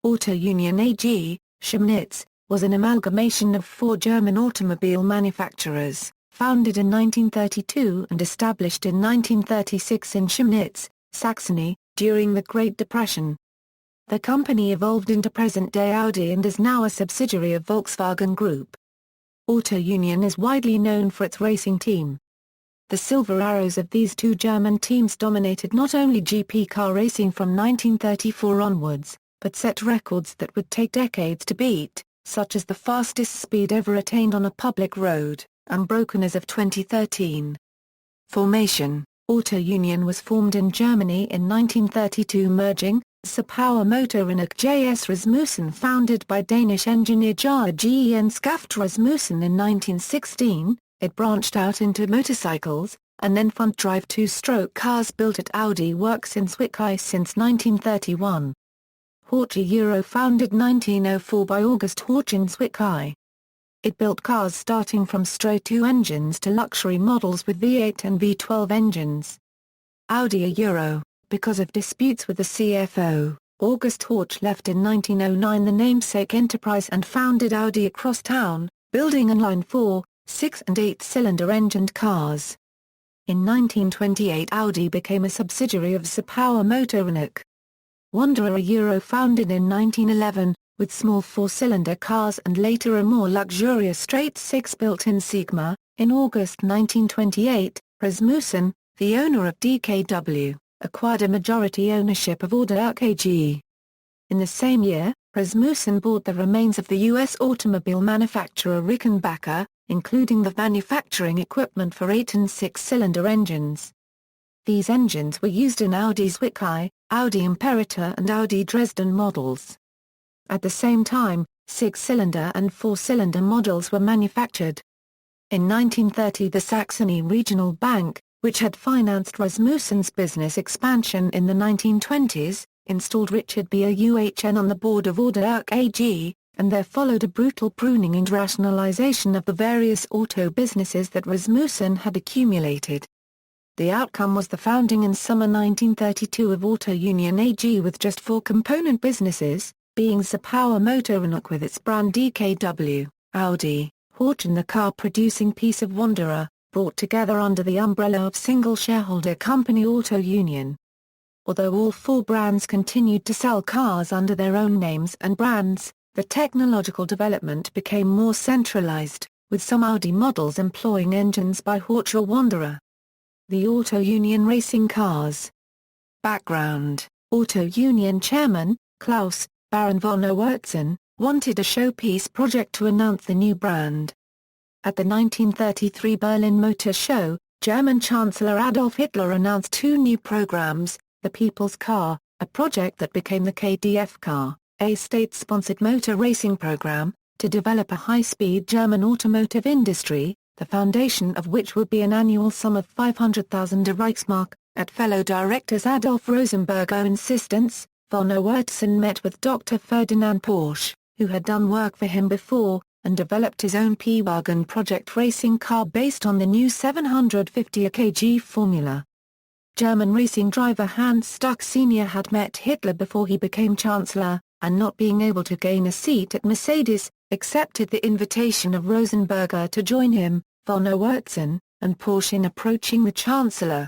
Auto Union AG, Chemnitz, was an amalgamation of 4 German automobile manufacturers, founded in 1932 and established in 1936 in Chemnitz, Saxony, during the Great Depression. The company evolved into present-day Audi and is now a subsidiary of Volkswagen Group. Auto Union is widely known for its racing team. The Silver Arrows of these 2 German teams dominated not only GP car racing from 1934 onwards, but set records that would take decades to beat, such as the fastest speed ever attained on a public road, unbroken as of 2013. Formation: Auto Union was formed in Germany in 1932, merging Zwickau Motorenwerk JS Rasmussen, founded by Danish engineer Jar Gen Skaft Rasmussen in 1916. It branched out into motorcycles, and then front-drive 2-stroke cars built at Audi works in Zwickau since 1931. Horch Euro, founded 1904 by August Horch in Zwickau. It built cars starting from Stro 2 engines to luxury models with V8 and V12 engines. Audi Euro, because of disputes with the CFO, August Horch left in 1909 the namesake enterprise and founded Audi across town, building in line 4, 6 and 8-cylinder engined cars. In 1928 Audi became a subsidiary of Zwickau Motorenwerk. Wanderer Euro, founded in 1911, with small 4-cylinder cars and later a more luxurious straight 6 built in Sigma. In August 1928, Rasmussen, the owner of Dkw, acquired a majority ownership of Autowerk AG. In the same year, Rasmussen bought the remains of the U.S. automobile manufacturer Rickenbacker, including the manufacturing equipment for 8 and 6-cylinder engines. These engines were used in Audi Zwickau, Audi Imperator and Audi Dresden models. At the same time, 6-cylinder and 4-cylinder models were manufactured. In 1930 the Saxony Regional Bank, which had financed Rasmussen's business expansion in the 1920s, installed Richard Bauchn on the board of Autowerk AG, and there followed a brutal pruning and rationalization of the various auto businesses that Rasmussen had accumulated. The outcome was the founding in summer 1932 of Auto Union AG with just 4 component businesses, being Zwickau Motorenwerk with its brand Dkw, Audi, Horch and the car-producing piece of Wanderer, brought together under the umbrella of single-shareholder company Auto Union. Although all 4 brands continued to sell cars under their own names and brands, the technological development became more centralized, with some Audi models employing engines by Horch or Wanderer. The Auto Union racing cars. Background: Auto Union chairman, Klaus, Baron von Oertzen, wanted a showpiece project to announce the new brand. At the 1933 Berlin Motor Show, German Chancellor Adolf Hitler announced 2 new programs, the People's Car, a project that became the KDF Car, a state-sponsored motor racing program, to develop a high-speed German automotive industry, the foundation of which would be an annual sum of 500,000 Reichsmark. At fellow directors Adolf Rosenberger's insistence, von Oertzen met with Dr. Ferdinand Porsche, who had done work for him before, and developed his own P-Wagen project racing car based on the new 750 kg formula. German racing driver Hans Stuck Sr. had met Hitler before he became Chancellor, and not being able to gain a seat at Mercedes, accepted the invitation of Rosenberger to join him, von Oertzen, and Porsche in approaching the Chancellor.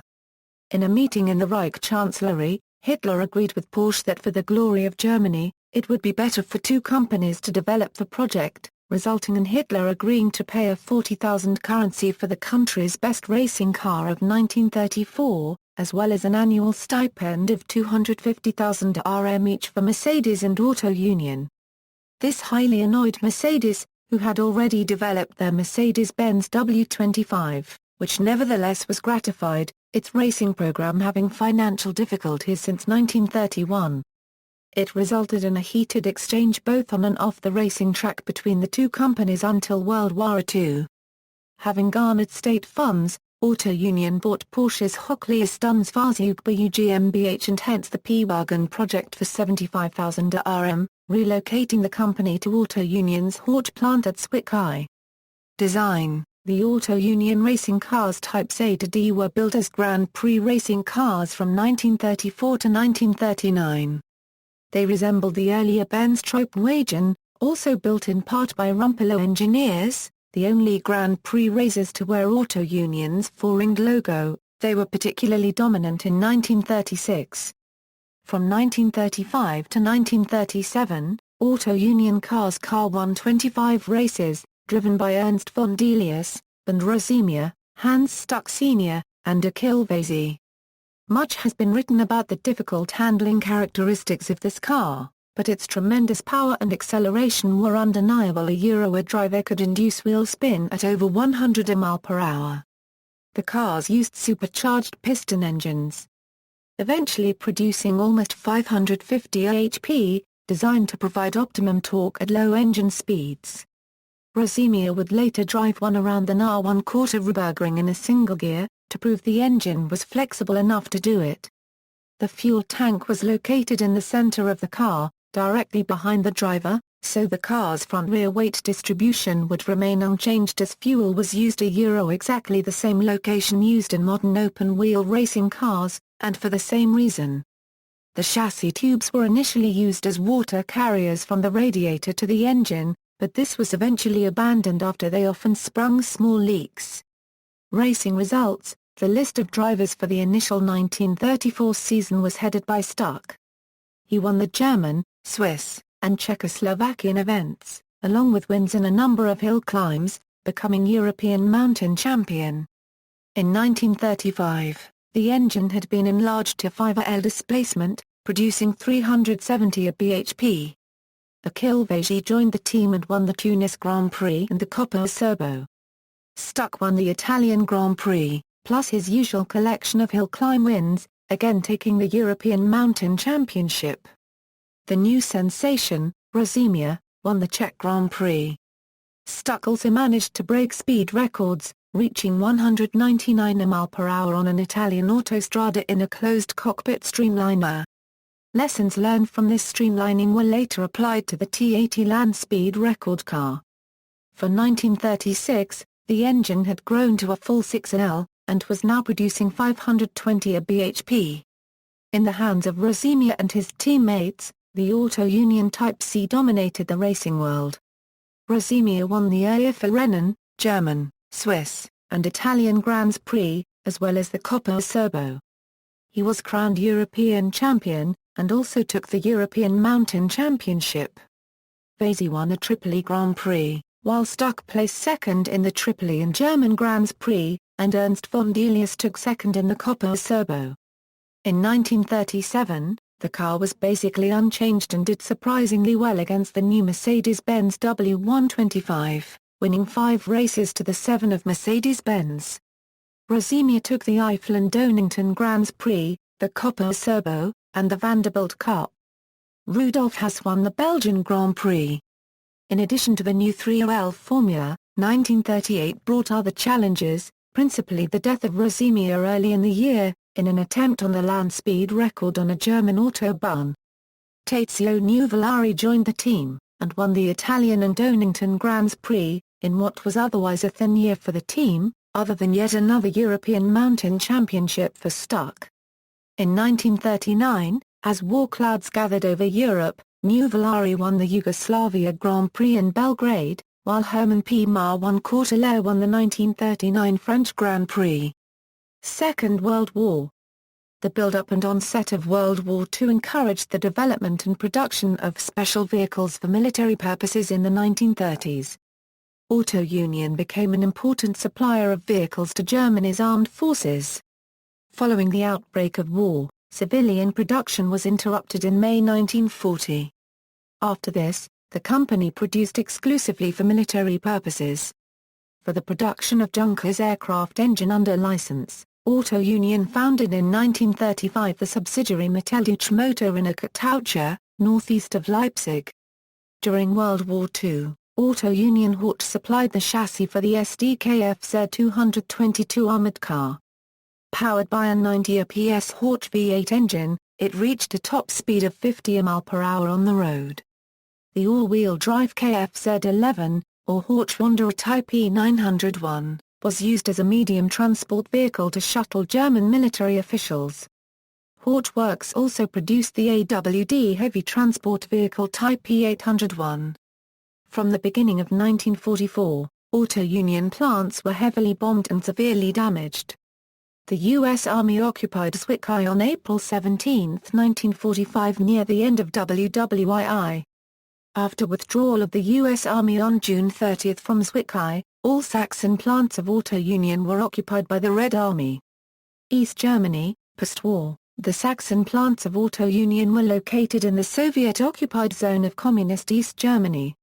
In a meeting in the Reich Chancellery, Hitler agreed with Porsche that for the glory of Germany, it would be better for 2 companies to develop the project, resulting in Hitler agreeing to pay a 40,000 currency for the country's best racing car of 1934, as well as an annual stipend of 250,000 RM each for Mercedes and Auto Union. This highly annoyed Mercedes, who had already developed their Mercedes-Benz W25, which nevertheless was gratified, its racing program having financial difficulties since 1931. It resulted in a heated exchange both on and off the racing track between the 2 companies until World War II. Having garnered state funds, Auto Union bought Porsche's Hochleistungsfahrzeug GmbH and hence the P-Wagen project for 75,000 RM, relocating the company to Auto Union's Horch plant at Zwickau. Design: the Auto Union racing cars types A to D were built as Grand Prix racing cars from 1934 to 1939. They resembled the earlier Benz Tropenwagen, also built in part by Rumpelo engineers, the only Grand Prix racers to wear Auto Union's four-ringed logo. They were particularly dominant in 1936. From 1935 to 1937, Auto Union cars won 25 races, driven by Ernst von Delius, and Rosimir, Hans Stuck Sr., and Dkw. Much has been written about the difficult handling characteristics of this car, but its tremendous power and acceleration were undeniable. A driver could induce wheel spin at over 100 mph. The cars used supercharged piston engines, eventually producing almost 550 HP, designed to provide optimum torque at low engine speeds. Rosimir would later drive one around the R1 Quarter-Rebürgerring in a single gear, to prove the engine was flexible enough to do it. The fuel tank was located in the center of the car, directly behind the driver, so the car's front-rear weight distribution would remain unchanged as fuel was used. Exactly the same location used in modern open-wheel racing cars, and for the same reason. The chassis tubes were initially used as water carriers from the radiator to the engine, but this was eventually abandoned after they often sprung small leaks. Racing results. The list of drivers for the initial 1934 season was headed by Stuck. He won the German, Swiss, and Czechoslovakian events, along with wins in a number of hill climbs, becoming European mountain champion. In 1935, the engine had been enlarged to 5L displacement, producing 370 bhp. Dkw joined the team and won the Tunis Grand Prix and the Coppa Acerbo. Stuck won the Italian Grand Prix, plus his usual collection of hill climb wins, again taking the European Mountain Championship. The new sensation, Rosimir, won the Czech Grand Prix. Stuck also managed to break speed records, reaching 199 mph on an Italian autostrada in a closed cockpit streamliner. Lessons learned from this streamlining were later applied to the T80 land speed record car. For 1936, the engine had grown to a full 6L, and was now producing 520 bhp. In the hands of Rosimir and his teammates, the Auto Union Type C dominated the racing world. Rosimir won the IFA Rennen, German, Swiss, and Italian Grands Prix, as well as the Coppa Acerbo. He was crowned European champion, and also took the European Mountain Championship. Vasi won a Tripoli Grand Prix, while Stuck placed second in the Tripoli and German Grands Prix, and Ernst von Delius took second in the Coppa Acerbo. In 1937, the car was basically unchanged and did surprisingly well against the new Mercedes-Benz W125, winning 5 races to the 7 of Mercedes-Benz. Rosimir took the Eifel and Donington Grands Prix, the Coppa Acerbo, and the Vanderbilt Cup. Rudolf Haas won the Belgian Grand Prix. In addition to the new 3OL formula, 1938 brought other challenges, principally the death of Rosimir early in the year, in an attempt on the land speed record on a German autobahn. Tazio Nuvolari joined the team, and won the Italian and Donington Grands Prix, in what was otherwise a thin year for the team, other than yet another European Mountain Championship for Stuck. In 1939, as war clouds gathered over Europe, Nuvolari won the Yugoslavia Grand Prix in Belgrade, while Herman P. Marr won Courtelette won the 1939 French Grand Prix. Second World War. The build-up and onset of World War II encouraged the development and production of special vehicles for military purposes in the 1930s. Auto Union became an important supplier of vehicles to Germany's armed forces. Following the outbreak of war, civilian production was interrupted in May 1940. After this, the company produced exclusively for military purposes. For the production of Junkers aircraft engine under license, Auto Union founded in 1935 the subsidiary Mitteldeutsche Motor in Taucher, northeast of Leipzig. During World War II, Auto Union Horch supplied the chassis for the SDKF Z222 armored car. Powered by a 90 PS Horch V8 engine, it reached a top speed of 50 mph on the road. The all-wheel drive KFZ11, or Horch Wanderer Type E901, was used as a medium transport vehicle to shuttle German military officials. Horch Works also produced the AWD heavy transport vehicle Type E801. From the beginning of 1944, Auto Union plants were heavily bombed and severely damaged. The U.S. Army occupied Zwickau on April 17, 1945 near the end of WWII. After withdrawal of the U.S. Army on June 30 from Zwickau, all Saxon plants of Auto Union were occupied by the Red Army. East Germany, post-war, the Saxon plants of Auto Union were located in the Soviet-occupied zone of Communist East Germany.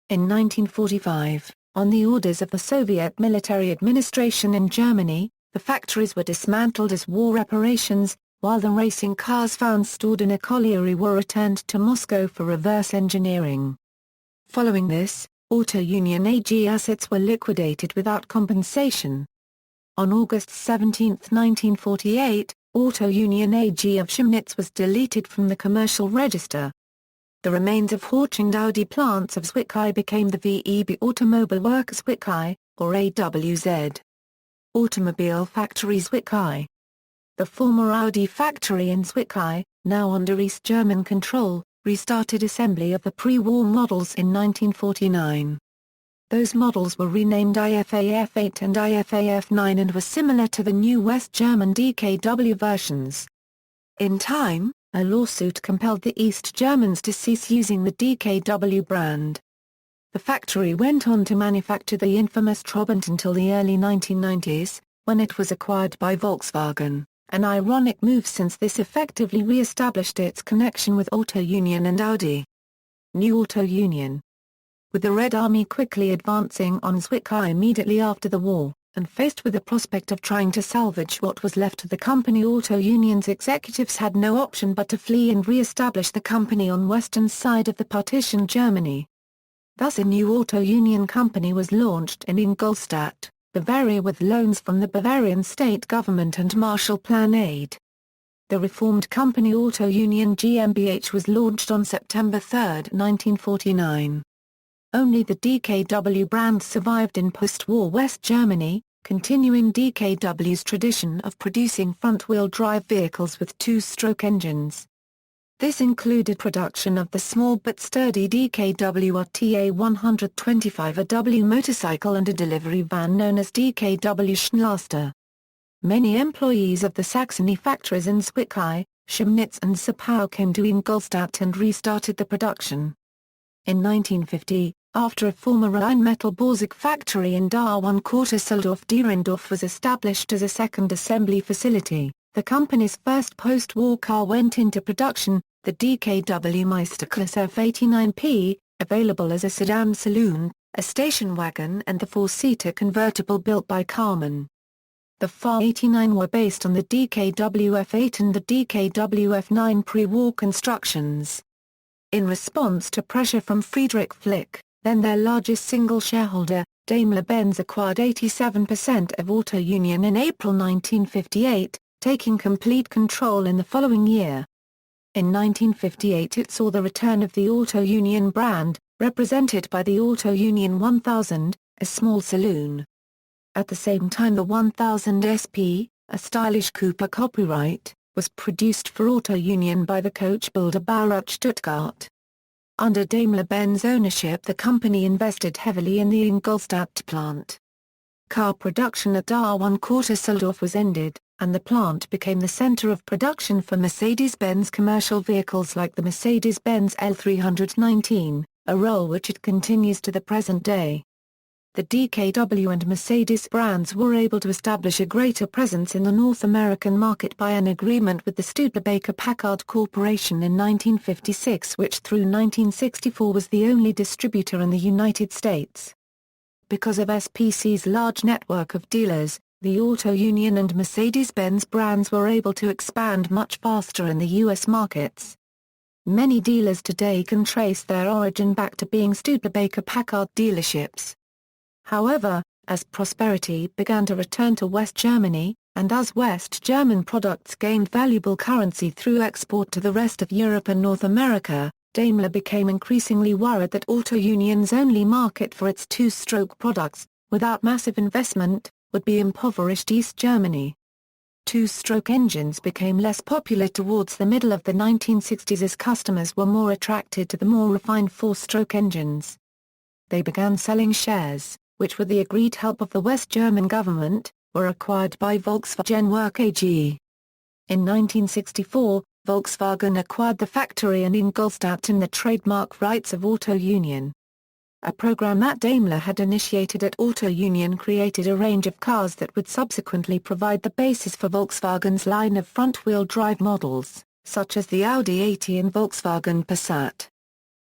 In 1945, on the orders of the Soviet military administration in Germany, the factories were dismantled as war reparations, while the racing cars found stored in a colliery were returned to Moscow for reverse engineering. Following this, Auto Union AG assets were liquidated without compensation. On August 17, 1948, Auto Union AG of Chemnitz was deleted from the commercial register. The remains of Horch and Audi plants of Zwickau became the VEB Automobile Work Zwickau, or AWZ. Automobile Factory Zwickau. The former Audi factory in Zwickau, now under East German control, restarted assembly of the pre-war models in 1949. Those models were renamed IFAF8 and IFAF9 and were similar to the new West German Dkw versions. In time, a lawsuit compelled the East Germans to cease using the Dkw brand. The factory went on to manufacture the infamous Trabant until the early 1990s, when it was acquired by Volkswagen, an ironic move since this effectively re-established its connection with Auto Union and Audi. New Auto Union. With the Red Army quickly advancing on Zwickau immediately after the war, and faced with the prospect of trying to salvage what was left of the company, Auto Union's executives had no option but to flee and re-establish the company on western side of the partitioned Germany. Thus a new Auto Union company was launched in Ingolstadt, Bavaria with loans from the Bavarian state government and Marshall Plan aid. The reformed company Auto Union GmbH was launched on September 3, 1949. Only the Dkw brand survived in post-war West Germany, continuing Dkw's tradition of producing front-wheel drive vehicles with two-stroke engines. This included production of the small but sturdy Dkw RTA 125AW motorcycle and a delivery van known as Dkw Schnellster. Many employees of the Saxony factories in Zwickau, Chemnitz and Zwickau came to Ingolstadt and restarted the production. In 1950, after a former Rheinmetall-Borsig factory in Darwin-Korteseldorf-Dierendorf was established as a second assembly facility, the company's first post-war car went into production, the Dkw Meister Class F89P, available as a sedan saloon, a station wagon and the four-seater convertible built by Carman. The FA89 were based on the Dkw F8 and the Dkw F9 pre-war constructions. In response to pressure from Friedrich Flick, then their largest single shareholder, Daimler-Benz acquired 87% of Auto Union in April 1958, taking complete control in the following year. In 1958 it saw the return of the Auto Union brand, represented by the Auto Union 1000, a small saloon. At the same time the 1000 SP, a stylish coupe copyright, was produced for Auto Union by the coach builder Baruch Stuttgart. Under Daimler-Benz ownership the company invested heavily in the Ingolstadt plant. Car production at Darwin-Korteseldorf was ended, and the plant became the center of production for Mercedes-Benz commercial vehicles like the Mercedes-Benz L319, a role which it continues to the present day. The Dkw and Mercedes brands were able to establish a greater presence in the North American market by an agreement with the Studebaker-Packard Corporation in 1956, which through 1964 was the only distributor in the United States. Because of SPC's large network of dealers, the Auto Union and Mercedes-Benz brands were able to expand much faster in the U.S. markets. Many dealers today can trace their origin back to being Studebaker-Packard dealerships. However, as prosperity began to return to West Germany, and as West German products gained valuable currency through export to the rest of Europe and North America, Daimler became increasingly worried that Auto Union's only market for its two-stroke products, without massive investment, would be impoverished East Germany. Two-stroke engines became less popular towards the middle of the 1960s as customers were more attracted to the more refined four-stroke engines. They began selling shares, which with the agreed help of the West German government, were acquired by Volkswagen Work AG. In 1964, Volkswagen acquired the factory in Ingolstadt and the trademark rights of Auto Union. A program that Daimler had initiated at Auto Union created a range of cars that would subsequently provide the basis for Volkswagen's line of front-wheel drive models, such as the Audi 80 and Volkswagen Passat.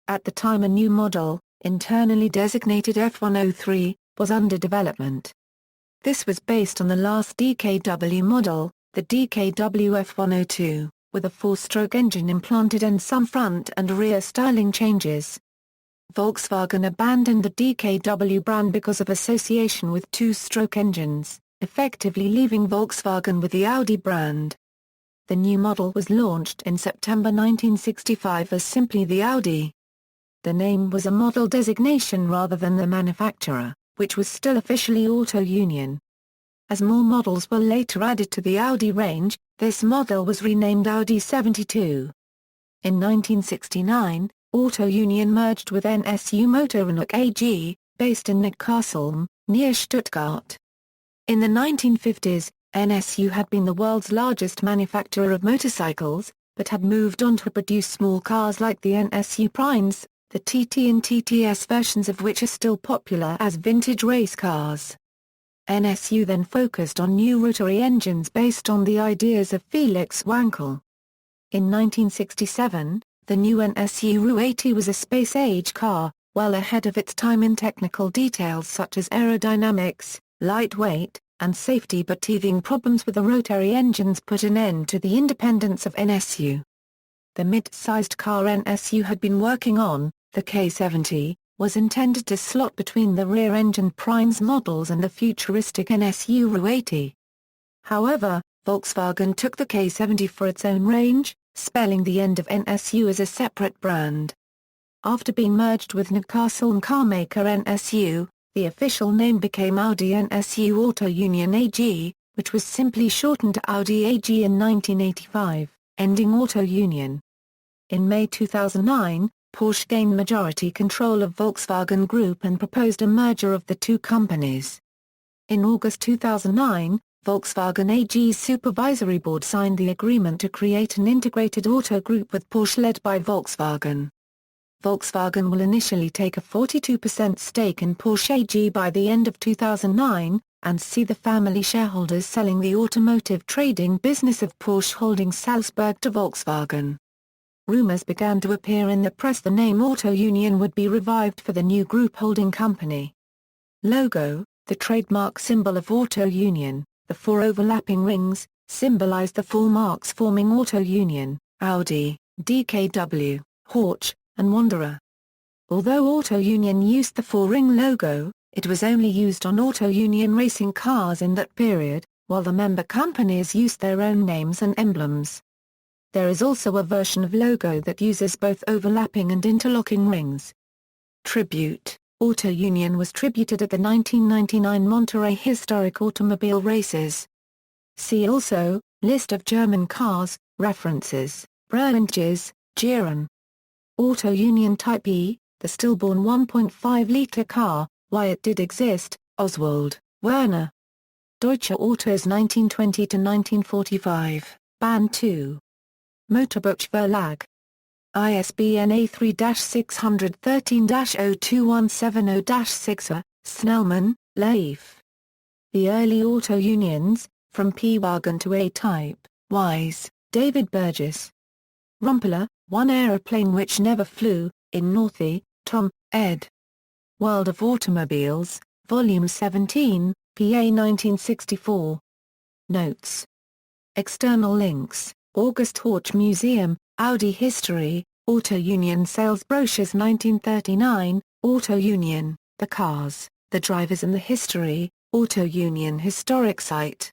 At the time a new model, internally designated F103, was under development. This was based on the last Dkw model, the Dkw F102, with a four-stroke engine implanted and some front and rear styling changes. Volkswagen abandoned the Dkw brand because of association with two-stroke engines, effectively leaving Volkswagen with the Audi brand. The new model was launched in September 1965 as simply the Audi. The name was a model designation rather than the manufacturer, which was still officially Auto Union. As more models were later added to the Audi range, this model was renamed Audi 72. In 1969, Auto Union merged with NSU Motorenwerk AG, based in Neckarsulm, near Stuttgart. In the 1950s, NSU had been the world's largest manufacturer of motorcycles, but had moved on to produce small cars like the NSU Primes, the TT and TTS versions of which are still popular as vintage race cars. NSU then focused on new rotary engines based on the ideas of Felix Wankel. In 1967, the new NSU Ru-80 was a space-age car, well ahead of its time in technical details such as aerodynamics, lightweight, and safety, but teething problems with the rotary engines put an end to the independence of NSU. The mid-sized car NSU had been working on, the K70, was intended to slot between the rear-engine Primes models and the futuristic NSU Ru-80. However, Volkswagen took the K70 for its own range, spelling the end of NSU as a separate brand. After being merged with Neckarsulm carmaker NSU, the official name became Audi NSU Auto Union AG, which was simply shortened to Audi AG in 1985, ending Auto Union. In May 2009, Porsche gained majority control of Volkswagen Group and proposed a merger of the two companies. In August 2009, Volkswagen AG's supervisory board signed the agreement to create an integrated auto group with Porsche led by Volkswagen. Volkswagen will initially take a 42% stake in Porsche AG by the end of 2009, and see the family shareholders selling the automotive trading business of Porsche Holdings Salzburg to Volkswagen. Rumors began to appear in the press the name Auto Union would be revived for the new group holding company. Logo: the trademark symbol of Auto Union, the four overlapping rings, symbolize the four marks forming Auto Union: Audi, Dkw, Horch, and Wanderer. Although Auto Union used the four-ring logo, it was only used on Auto Union racing cars in that period, while the member companies used their own names and emblems. There is also a version of logo that uses both overlapping and interlocking rings. Tribute: Auto Union was tributed at the 1999 Monterey Historic Automobile Races. See also, List of German cars, references, Branches, Giron. Auto Union Type E, the stillborn 1.5-liter car, why it did exist, Oswald, Werner. Deutsche Autos 1920–1945, Band 2. Motorbuch Verlag. ISBN A3-613-02170-6. Snellman, Leif. The Early Auto Unions, From P-Wagon to A-Type, Wise, David Burgess. Rumpeler, One Aeroplane Which Never Flew, in Northey, Tom, ed. World of Automobiles, Volume 17, PA 1964. Notes. External links: August Horch Museum, Audi History, Auto Union Sales Brochures 1939, Auto Union, The Cars, The Drivers and the History, Auto Union Historic Site.